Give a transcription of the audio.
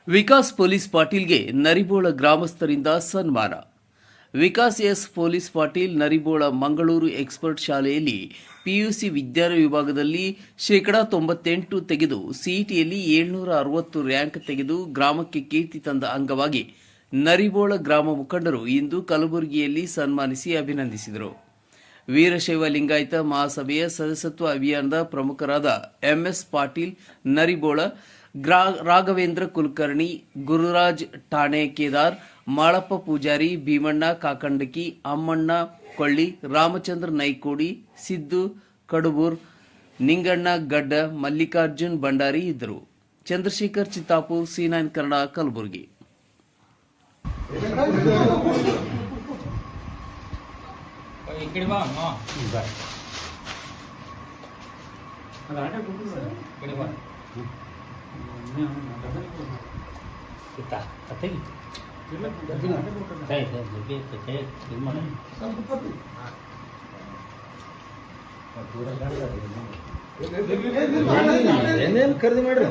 Vikas police ಪಾಟೀಲ್ಗೆ Naribol ಗ್ರಾಮಸ್ಥರಿಂದ ಸನ್ಮಾನ. Vikas S police Patil Naribol Mangaluru expert ಶಾಲೆಯಲ್ಲಿ ಪಿಯುಸಿ ವಿಜ್ಞಾನ ವಿಭಾಗದಲ್ಲಿ 98% ತೆಗೆದು ಸಿಇಟಿಯಲ್ಲಿ 760 ರ್ಯಾಂಕ್ ತೆಗೆದು ಗ್ರಾಮಕ್ಕೆ ಕೀರ್ತಿ ತಂದ ಅಂಗವಾಗಿ ನರಿಬೋಳ ಗ್ರಾಮ ಮುಖಂಡರು ಇಂದು ಕಲಬುರಗಿಯಲ್ಲಿ ಸನ್ಮಾನಿಸಿ ಅಭಿನಂದಿಸಿದರು. ವೀರಶೈವ ಲಿಂಗಾಯತ ಮಹಾಸಭೆಯ ಸದಸ್ಯತ್ವ ಅಭಿಯಾನದ ಪ್ರಮುಖರಾದ ಎಂಎಸ್ ಪಾಟೀಲ್ ನರಿಬೋಳ, ರಾಘವೇಂದ್ರ ಕುಲಕರ್ಣಿ, ಗುರುರಾಜ್ ಠಾಣೆಕೇದಾರ್, ಮಾಳಪ್ಪ ಪೂಜಾರಿ, ಭೀಮಣ್ಣ ಕಾಕಂಡಕಿ, ಅಮ್ಮಣ್ಣ ಕೊಳ್ಳಿ, ರಾಮಚಂದ್ರ ನೈಕೋಡಿ, ಸಿದ್ದು ಕಡುಬೂರ್, ನಿಂಗಣ್ಣ ಗಡ್ಡ, ಮಲ್ಲಿಕಾರ್ಜುನ್ ಭಂಡಾರಿ ಇದ್ದರು. ಚಂದ್ರಶೇಖರ್ ಚಿತ್ತಾಪುರ್, C9 ಕನ್ನಡ, ಕಲಬುರಗಿ. ಏನೇನು ಖರೀದಿ ಮಾಡ್ರಿ.